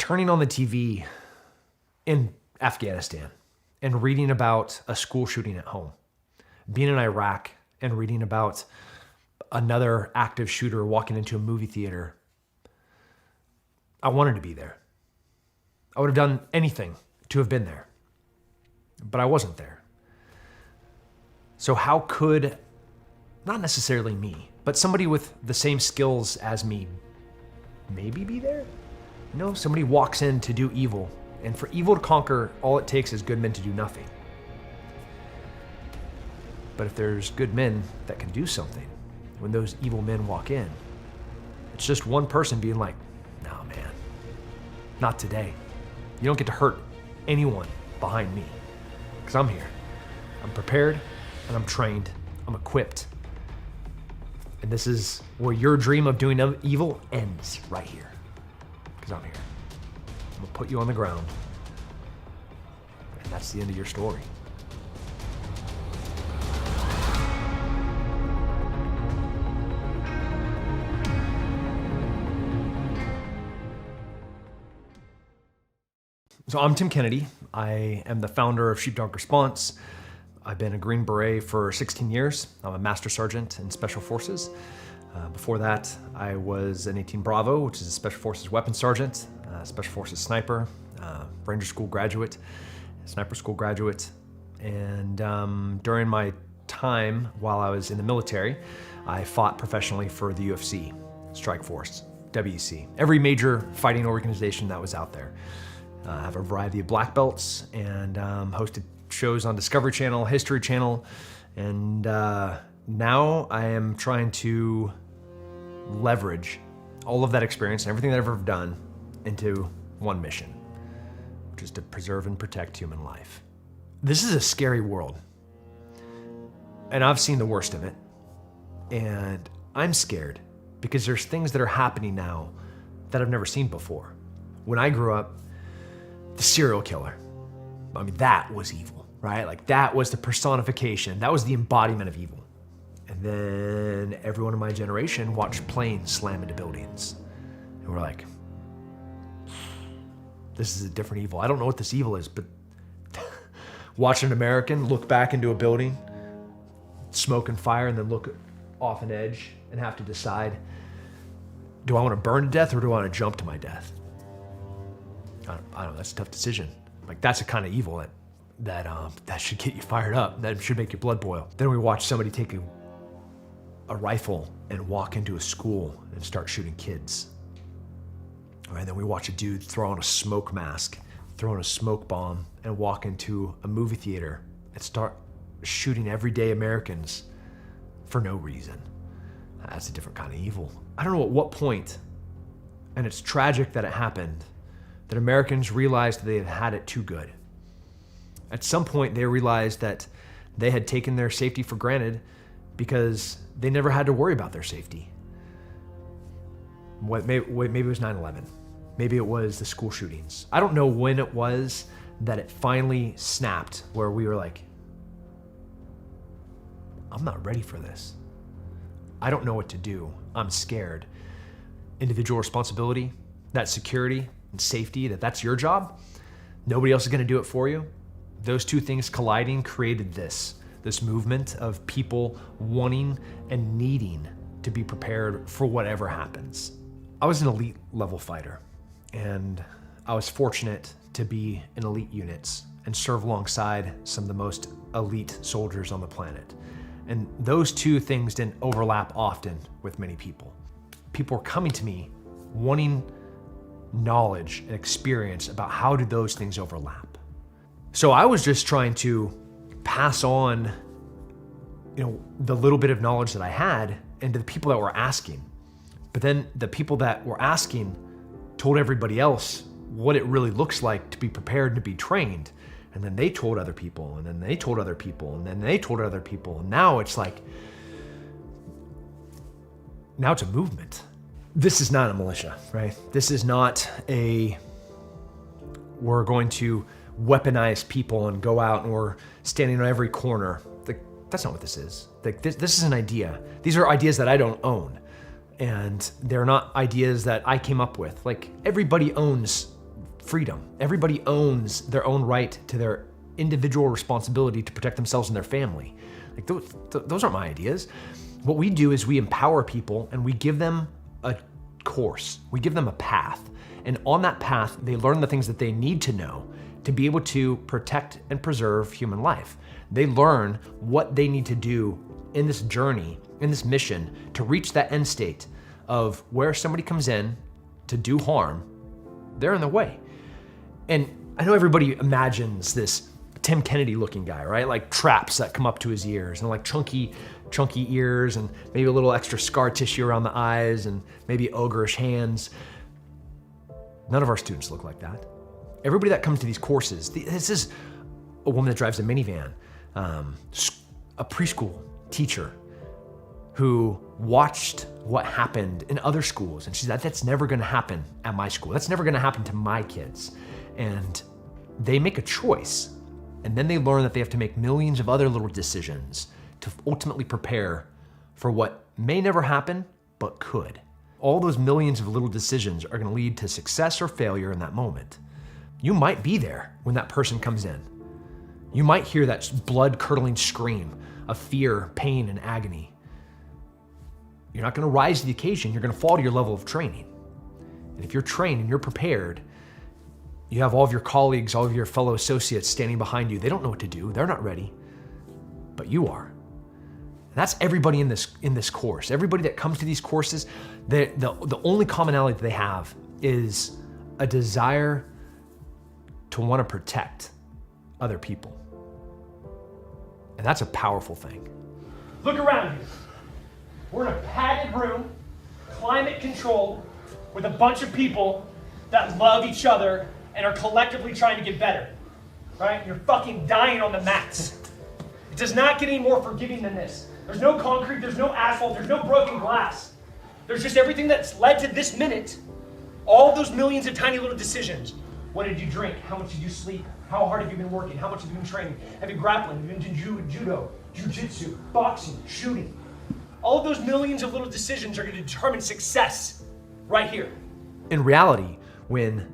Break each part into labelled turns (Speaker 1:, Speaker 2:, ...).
Speaker 1: turning on the TV in Afghanistan and reading about a school shooting at home, being in Iraq and reading about another active shooter walking into a movie theater. I wanted to be there. I would have done anything to have been there, but I wasn't there. So how could, not necessarily me, but somebody with the same skills as me maybe be there? No, somebody walks in to do evil, and for evil to conquer, all it takes is good men to do nothing. But if there's good men that can do something, when those evil men walk in, it's just one person being like, no, man, not today. You don't get to hurt anyone behind me, because I'm here. I'm prepared, and I'm trained, I'm equipped. And this is where your dream of doing evil ends, right here, because I'm here. I'm gonna put you on the ground, and that's the end of your story. So I'm Tim Kennedy. I am the founder of Sheepdog Response. I've been a Green Beret for 16 years. I'm a Master Sergeant in Special Forces. Before that, I was an 18 Bravo, which is a Special Forces Weapons Sergeant, Special Forces Sniper, Ranger School graduate, Sniper School graduate. And during my time while I was in the military, I fought professionally for the UFC, Strike Force, WEC, every major fighting organization that was out there. I have a variety of black belts and hosted shows on Discovery Channel, History Channel, and now I am trying to leverage all of that experience and everything that I've ever done into one mission, which is to preserve and protect human life. This is a scary world, and I've seen the worst of it, and I'm scared because there's things that are happening now that I've never seen before. When I grew up, the serial killer, I mean, that was evil, right? Like that was the personification, that was the embodiment of evil. And then everyone in my generation watched planes slam into buildings. And we're like, this is a different evil. I don't know what this evil is, but watch an American look back into a building, smoke and fire, and then look off an edge and have to decide, do I want to burn to death or do I want to jump to my death? I don't know, that's a tough decision. Like that's the kind of evil that should get you fired up, that should make your blood boil. Then we watch somebody take a rifle and walk into a school and start shooting kids. All right, then we watch a dude throw on a smoke mask, throw on a smoke bomb, and walk into a movie theater and start shooting everyday Americans for no reason. That's a different kind of evil. I don't know at what point, and it's tragic that it happened, that Americans realized that they had had it too good. At some point, they realized that they had taken their safety for granted because they never had to worry about their safety. Maybe it was 9/11. Maybe it was the school shootings. I don't know when it was that it finally snapped where we were like, I'm not ready for this. I don't know what to do. I'm scared. Individual responsibility, that security and safety, that's your job. Nobody else is gonna do it for you. Those two things colliding created this movement of people wanting and needing to be prepared for whatever happens. I was an elite level fighter, and I was fortunate to be in elite units and serve alongside some of the most elite soldiers on the planet. And those two things didn't overlap often with many people. People were coming to me wanting knowledge and experience about how do those things overlap. So I was just trying to pass on, the little bit of knowledge that I had and to the people that were asking. But then the people that were asking told everybody else what it really looks like to be prepared, to be trained. And then they told other people, and then they told other people, and then they told other people. And now it's like, now it's a movement. This is not a militia, right? This is not we're going to weaponize people and go out and we're standing on every corner. That's not what this is. This is an idea. These are ideas that I don't own. And they're not ideas that I came up with. Like everybody owns freedom. Everybody owns their own right to their individual responsibility to protect themselves and their family. Like those aren't my ideas. What we do is we empower people and we give them a course. We give them a path. And on that path, they learn the things that they need to know to be able to protect and preserve human life. They learn what they need to do in this journey, in this mission, to reach that end state of where somebody comes in to do harm, they're in the way. And I know everybody imagines this Tim Kennedy looking guy, right? Like traps that come up to his ears and like chunky ears and maybe a little extra scar tissue around the eyes and maybe ogreish hands. None of our students look like that. Everybody that comes to these courses, this is a woman that drives a minivan, a preschool teacher who watched what happened in other schools. And she said, that's never gonna happen at my school. That's never gonna happen to my kids. And they make a choice. And then they learn that they have to make millions of other little decisions to ultimately prepare for what may never happen, but could. All those millions of little decisions are gonna lead to success or failure in that moment. You might be there when that person comes in. You might hear that blood-curdling scream of fear, pain, and agony. You're not gonna rise to the occasion, you're gonna fall to your level of training. And if you're trained and you're prepared, you have all of your colleagues, all of your fellow associates standing behind you. They don't know what to do, they're not ready, but you are. And that's everybody in this course. Everybody that comes to these courses, the only commonality that they have is a desire to want to protect other people. And that's a powerful thing. Look around you. We're in a padded room, climate controlled, with a bunch of people that love each other and are collectively trying to get better, right? You're fucking dying on the mats. It does not get any more forgiving than this. There's no concrete, there's no asphalt, there's no broken glass. There's just everything that's led to this minute, all those millions of tiny little decisions. What did you drink? How much did you sleep? How hard have you been working? How much have you been training? Have you grappling? Have you been to judo, jiu-jitsu, boxing, shooting? All of those millions of little decisions are going to determine success right here. In reality, when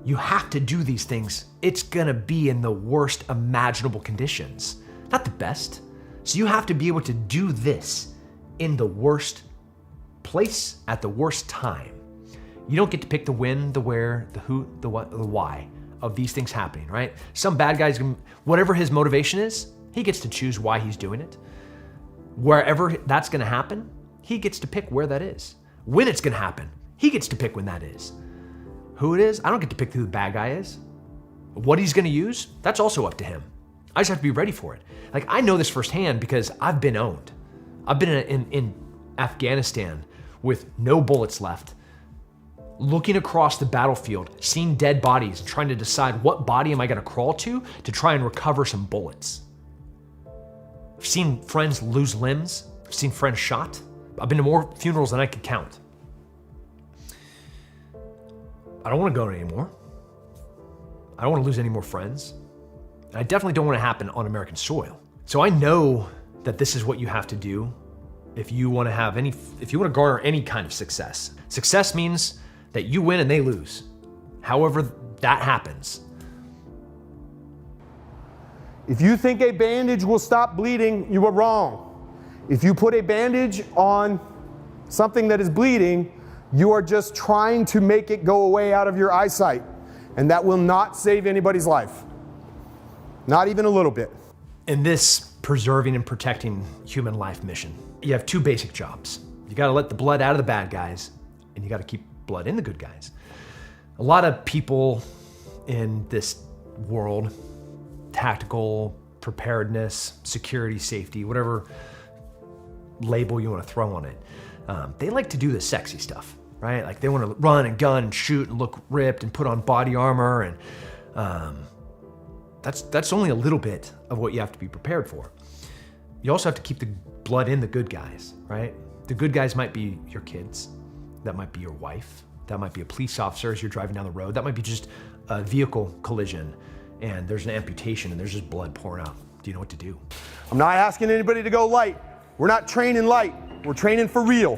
Speaker 1: you have to do these things, it's going to be in the worst imaginable conditions, not the best. So you have to be able to do this in the worst place at the worst time. You don't get to pick the when, the where, the who, the what, the why of these things happening, right? Some bad guy's, whatever his motivation is, he gets to choose why he's doing it. Wherever that's gonna happen, he gets to pick where that is. When it's gonna happen, he gets to pick when that is. Who it is, I don't get to pick who the bad guy is. What he's gonna use, that's also up to him. I just have to be ready for it. Like, I know this firsthand because I've been owned. I've been in Afghanistan with no bullets left, looking across the battlefield, seeing dead bodies, trying to decide what body am I gonna crawl to try and recover some bullets. I've seen friends lose limbs. I've seen friends shot. I've been to more funerals than I could count. I don't wanna go anymore. I don't wanna lose any more friends. And I definitely don't want it to happen on American soil. So I know that this is what you have to do if you wanna garner any kind of success. Success means that you win and they lose. However that happens.
Speaker 2: If you think a bandage will stop bleeding, you are wrong. If you put a bandage on something that is bleeding, you are just trying to make it go away out of your eyesight. And that will not save anybody's life. Not even a little bit.
Speaker 1: In this preserving and protecting human life mission, you have two basic jobs. You gotta let the blood out of the bad guys, and you gotta keep blood in the good guys. A lot of people in this world, tactical, preparedness, security, safety, whatever label you want to throw on it, they like to do the sexy stuff, right? Like they want to run and gun and shoot and look ripped and put on body armor, and that's only a little bit of what you have to be prepared for. You also have to keep the blood in the good guys, right? The good guys might be your kids, that might be your wife, that might be a police officer as you're driving down the road, that might be just a vehicle collision and there's an amputation and there's just blood pouring out. Do you know what to do?
Speaker 2: I'm not asking anybody to go light. We're not training light. We're training for real.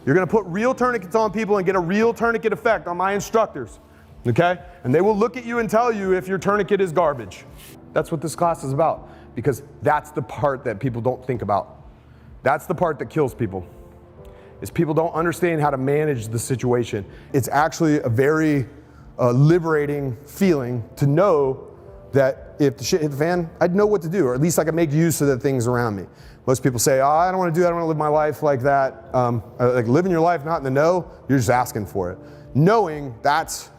Speaker 2: You're gonna put real tourniquets on people and get a real tourniquet effect on my instructors. okay? And they will look at you and tell you if your tourniquet is garbage. That's what this class is about, because that's the part that people don't think about. That's the part that kills people, is people don't understand how to manage the situation. It's actually a very liberating feeling to know that if the shit hit the fan, I'd know what to do, or at least I could make use of the things around me. Most people say, oh, I don't want to do that, I don't want to live my life like that. Like living your life not in the know, you're just asking for it. Knowing, that's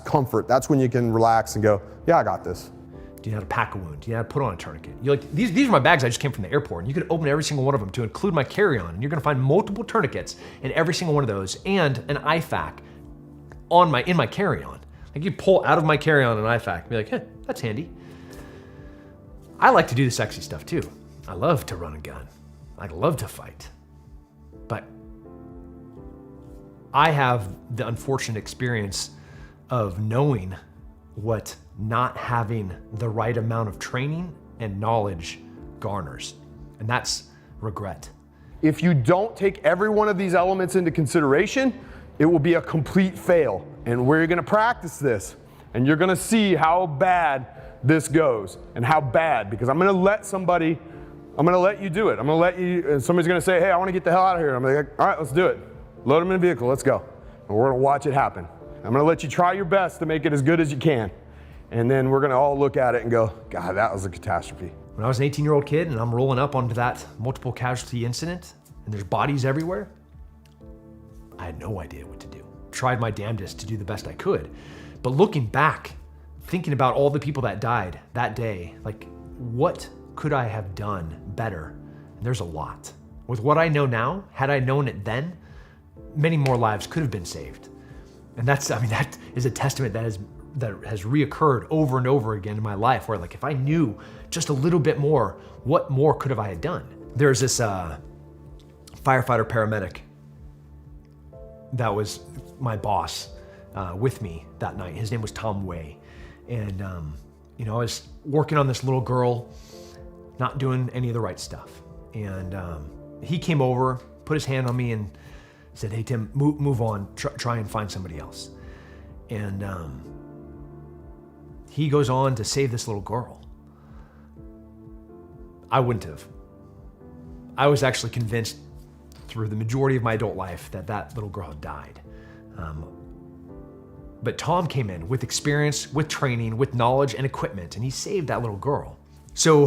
Speaker 2: comfort. That's when you can relax and go, yeah, I got this.
Speaker 1: Do you know how to pack a wound? Do you know how to put on a tourniquet? You're like, these are my bags I just came from the airport, and you could open every single one of them to include my carry-on, and you're gonna find multiple tourniquets in every single one of those, and an IFAK in my carry-on. Like you pull out of my carry-on an IFAK and be like, hey, that's handy. I like to do the sexy stuff too. I love to run a gun. I love to fight. But I have the unfortunate experience of knowing what not having the right amount of training and knowledge garners. And that's regret.
Speaker 2: If you don't take every one of these elements into consideration, it will be a complete fail. And we're gonna practice this, and you're gonna see how bad this goes, and how bad, because I'm gonna let you do it. I'm gonna let you, and somebody's gonna say, hey, I wanna get the hell out of here. I'm like, all right, let's do it. Load them in a vehicle, let's go. And we're gonna watch it happen. I'm gonna let you try your best to make it as good as you can. And then we're gonna all look at it and go, God, that was a catastrophe.
Speaker 1: When I was an 18-year-old kid and I'm rolling up onto that multiple casualty incident and there's bodies everywhere, I had no idea what to do. Tried my damnedest to do the best I could. But looking back, thinking about all the people that died that day, like what could I have done better? And there's a lot. With what I know now, had I known it then, many more lives could have been saved. And that is a testament that has reoccurred over and over again in my life, where like if I knew just a little bit more, what more could have I had done? There's this firefighter paramedic that was my boss with me that night. His name was Tom Way. And I was working on this little girl, not doing any of the right stuff. And he came over, put his hand on me and said, hey Tim, move on, try and find somebody else. And he goes on to save this little girl. I wouldn't have. I was actually convinced through the majority of my adult life that that little girl had died. But Tom came in with experience, with training, with knowledge and equipment, and he saved that little girl. So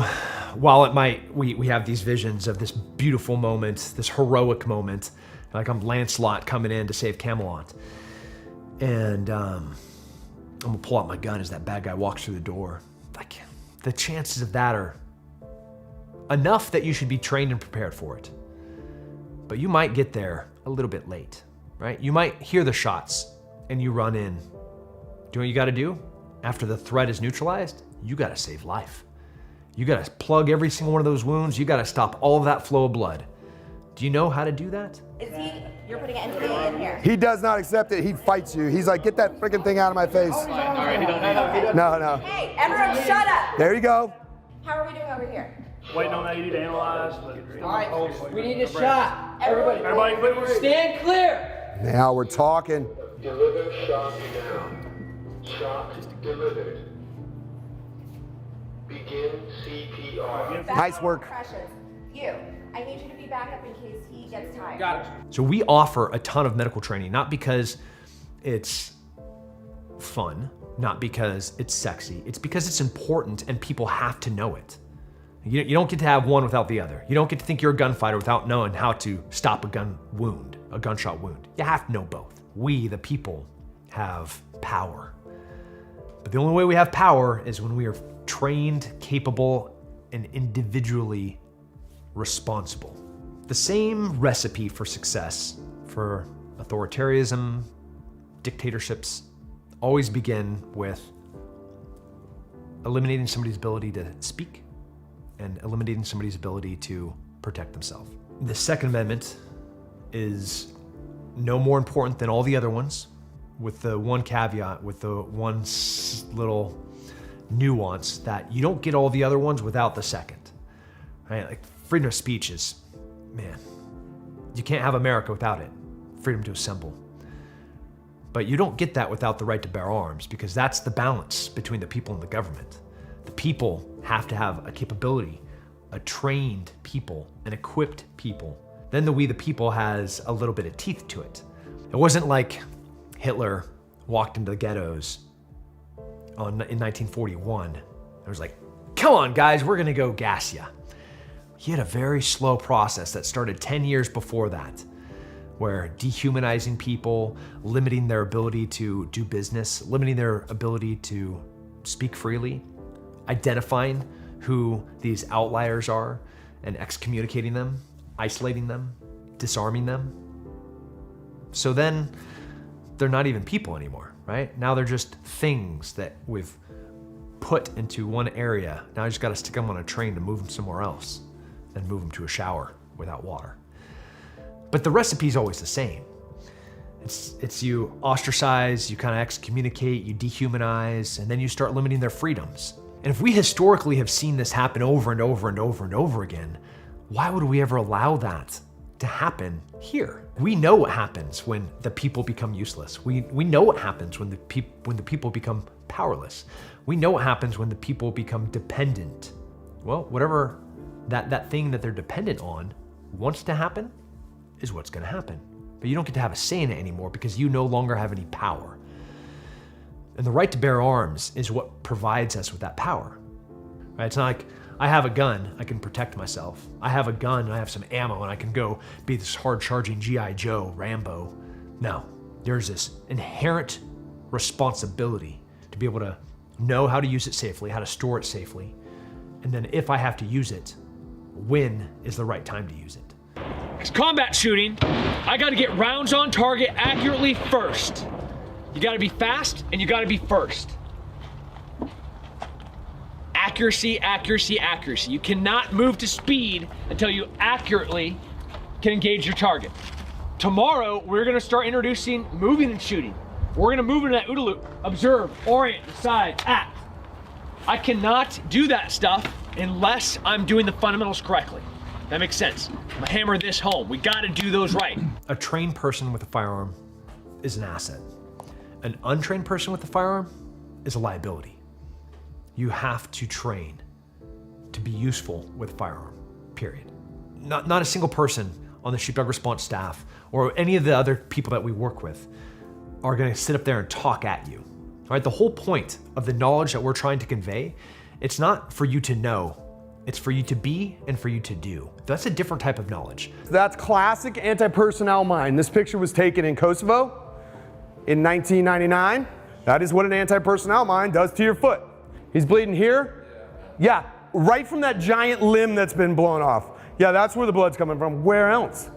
Speaker 1: while we have these visions of this beautiful moment, this heroic moment, like I'm Lancelot coming in to save Camelot, and I'm gonna pull out my gun as that bad guy walks through the door. Like the chances of that are enough that you should be trained and prepared for it. But you might get there a little bit late, right? You might hear the shots and you run in. Do you know what you gotta do? After the threat is neutralized, you gotta save life. You gotta plug every single one of those wounds. You gotta stop all of that flow of blood. Do you know how to do that?
Speaker 3: You're putting an NDA in here.
Speaker 2: He does not accept it. He fights you. He's like, get that freaking thing out of my face. No.
Speaker 3: Hey, everyone shut up.
Speaker 2: There you go.
Speaker 3: How are we doing over here?
Speaker 4: Waiting on that, you need to analyze.
Speaker 5: All right, we need a shot. Everybody, stand clear.
Speaker 2: Now we're talking.
Speaker 6: Deliver shock now. Shock delivered. Begin CPR.
Speaker 2: Nice work.
Speaker 3: Precious. You. I need you to be back up in case he gets tired.
Speaker 5: Got it.
Speaker 1: So we offer a ton of medical training, not because it's fun, not because it's sexy, it's because it's important and people have to know it. You don't get to have one without the other. You don't get to think you're a gunfighter without knowing how to stop a gunshot wound. You have to know both. We, the people, have power. But the only way we have power is when we are trained, capable, and individually responsible. The same recipe for success for authoritarianism, dictatorships, always begin with eliminating somebody's ability to speak and eliminating somebody's ability to protect themselves. The Second Amendment is no more important than all the other ones, with the one caveat, with the one little nuance that you don't get all the other ones without the second. Right? Like freedom of speech is, man, you can't have America without it. Freedom to assemble. But you don't get that without the right to bear arms, because that's the balance between the people and the government. The people have to have a capability, a trained people, an equipped people. Then the we the people has a little bit of teeth to it. It wasn't like Hitler walked into the ghettos in 1941. It was like, come on guys, we're gonna go gas ya. He had a very slow process that started 10 years before that, where dehumanizing people, limiting their ability to do business, limiting their ability to speak freely, identifying who these outliers are and excommunicating them, isolating them, disarming them. So then they're not even people anymore, right? Now they're just things that we've put into one area. Now I just gotta stick them on a train to move them somewhere else, then move them to a shower without water. But the recipe's always the same. It's you ostracize, you kind of excommunicate, you dehumanize, and then you start limiting their freedoms. And if we historically have seen this happen over and over and over and over again, why would we ever allow that to happen here? We know what happens when the people become useless. We know what happens when the people become powerless. We know what happens when the people become dependent. Well, whatever that thing that they're dependent on wants to happen is what's gonna happen. But you don't get to have a say in it anymore because you no longer have any power. And the right to bear arms is what provides us with that power. Right? It's not like I have a gun, I can protect myself. I have a gun and I have some ammo and I can go be this hard-charging G.I. Joe, Rambo. No, there's this inherent responsibility to be able to know how to use it safely, how to store it safely. And then if I have to use it, when is the right time to use it?
Speaker 5: It's combat shooting. I gotta get rounds on target accurately first. You gotta be fast and you gotta be first. Accuracy, accuracy, accuracy. You cannot move to speed until you accurately can engage your target. Tomorrow, we're gonna start introducing moving and shooting. We're gonna move into that OODA loop. Observe, orient, decide, act. I cannot do that stuff unless I'm doing the fundamentals correctly. That makes sense. I'm gonna hammer this home. We gotta do those right.
Speaker 1: A trained person with a firearm is an asset. An untrained person with a firearm is a liability. You have to train to be useful with a firearm, period. Not a single person on the Sheepdog Response staff or any of the other people that we work with are gonna sit up there and talk at you. All right, the whole point of the knowledge that we're trying to convey, it's not for you to know, it's for you to be and for you to do. That's a different type of knowledge.
Speaker 2: That's classic anti-personnel mind. This picture was taken in Kosovo in 1999. That is what an anti-personnel mind does to your foot. He's bleeding here? Yeah, right from that giant limb that's been blown off. Yeah, that's where the blood's coming from. Where else?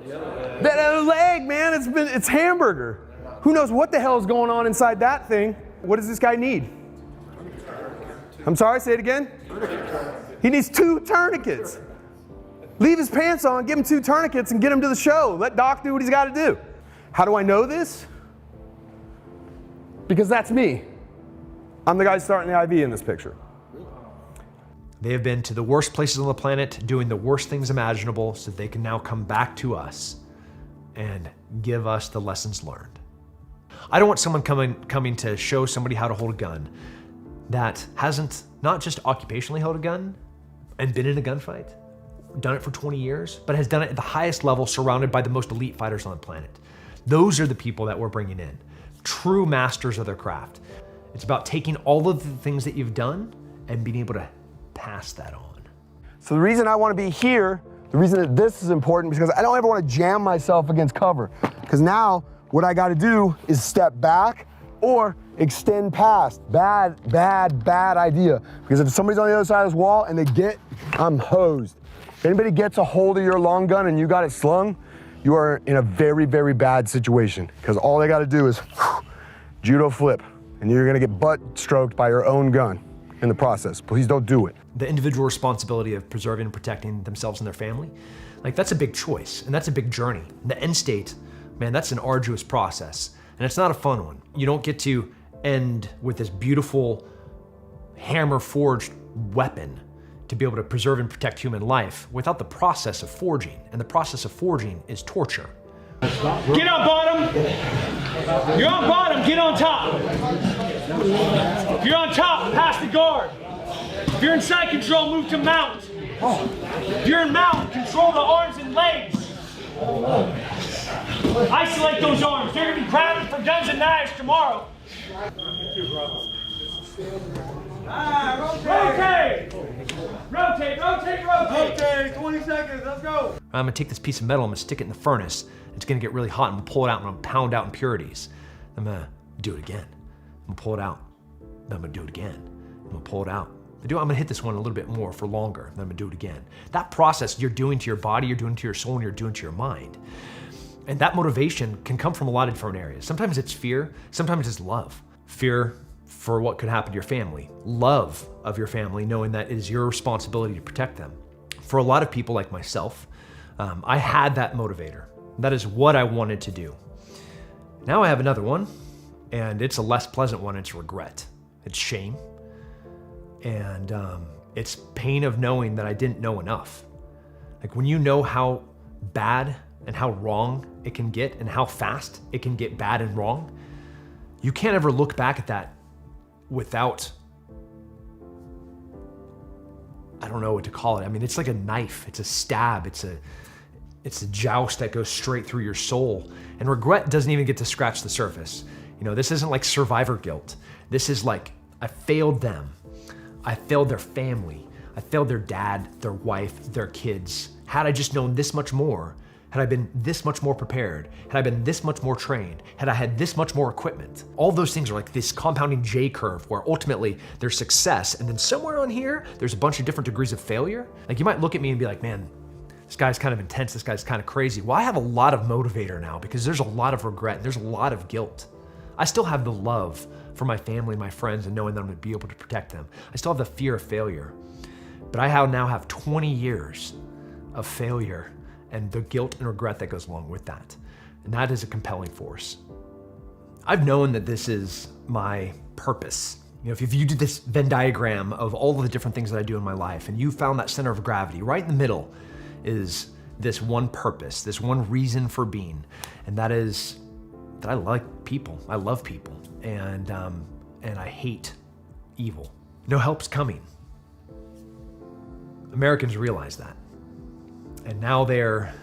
Speaker 2: That other leg, man, it's hamburger. Who knows what the hell is going on inside that thing? What does this guy need? I'm sorry, say it again? He needs 2 tourniquets. Leave his pants on, give him 2 tourniquets and get him to the show. Let Doc do what he's got to do. How do I know this? Because that's me. I'm the guy starting the IV in this picture.
Speaker 1: They have been to the worst places on the planet, doing the worst things imaginable, so they can now come back to us and give us the lessons learned. I don't want someone coming to show somebody how to hold a gun that hasn't not just occupationally held a gun and been in a gunfight, done it for 20 years, but has done it at the highest level, surrounded by the most elite fighters on the planet. Those are the people that we're bringing in, true masters of their craft. It's about taking all of the things that you've done and being able to pass that on.
Speaker 2: So the reason I want to be here, the reason that this is important, is because I don't ever want to jam myself against cover. Because now what I got to do is step back or extend past. Bad idea. Because if somebody's on the other side of this wall and I'm hosed. If anybody gets a hold of your long gun and you got it slung, you are in a very, very bad situation. Because all they got to do is judo flip. And you're gonna get butt stroked by your own gun in the process. Please don't do it.
Speaker 1: The individual responsibility of preserving and protecting themselves and their family, like that's a big choice and that's a big journey. The end state, man, that's an arduous process and it's not a fun one. You don't get to end with this beautiful hammer forged weapon to be able to preserve and protect human life without the process of forging. And the process of forging is torture.
Speaker 5: Get on bottom. You're on bottom, get on top. If you're on top, pass the guard. If you're in side control, move to mount. If you're in mount, control the arms and legs. Isolate those arms. They're gonna be grabbing for guns and knives tomorrow. Rotate! Rotate, rotate, rotate!
Speaker 7: Okay, 20 seconds, let's go.
Speaker 1: I'm gonna take this piece of metal, I'm gonna stick it in the furnace. It's gonna get really hot, I'm gonna pull it out, and I'm gonna pound out impurities. I'm gonna do it again. I'm gonna pull it out. Then I'm gonna do it again. I'm gonna pull it out. I'm gonna hit this one a little bit more for longer. Then I'm gonna do it again. That process you're doing to your body, you're doing to your soul, and you're doing to your mind. And that motivation can come from a lot of different areas. Sometimes it's fear, sometimes it's love. Fear for what could happen to your family. Love of your family, knowing that it is your responsibility to protect them. For a lot of people like myself, I had that motivator. That is what I wanted to do. Now I have another one, and it's a less pleasant one. It's regret. It's shame. And it's pain of knowing that I didn't know enough. Like when you know how bad and how wrong it can get and how fast it can get bad and wrong, you can't ever look back at that without, I don't know what to call it. I mean, it's like a knife, it's a stab, it's a joust that goes straight through your soul. And regret doesn't even get to scratch the surface. You know, this isn't like survivor guilt. This is like, I failed them. I failed their family. I failed their dad, their wife, their kids. Had I just known this much more, had I been this much more prepared, had I been this much more trained, had I had this much more equipment, all those things are like this compounding J curve where ultimately there's success, and then somewhere on here, there's a bunch of different degrees of failure. Like you might look at me and be like, man, this guy's kind of intense, this guy's kind of crazy. Well, I have a lot of motivator now because there's a lot of regret, there's a lot of guilt. I still have the love for my family, my friends, and knowing that I'm gonna be able to protect them. I still have the fear of failure, but I now have 20 years of failure and the guilt and regret that goes along with that. And that is a compelling force. I've known that this is my purpose. You know, if you did this Venn diagram of all of the different things that I do in my life and you found that center of gravity, right in the middle is this one purpose, this one reason for being. And that is that I like people, I love people, and I hate evil. No help's coming. Americans realize that. And now they're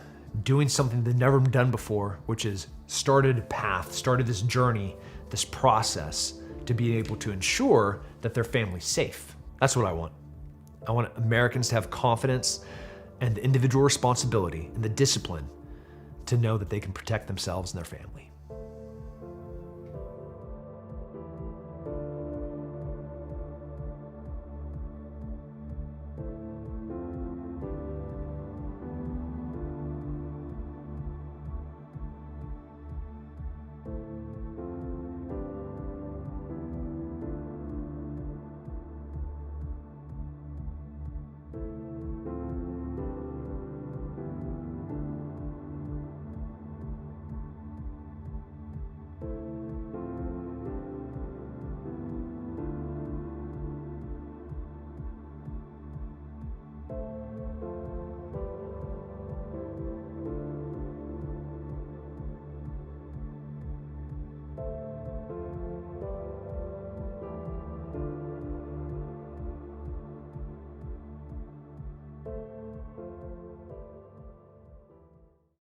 Speaker 1: doing something they've never done before, which is started a path, started this journey, this process to be able to ensure that their family's safe. That's what I want. I want Americans to have confidence and the individual responsibility and the discipline to know that they can protect themselves and their family.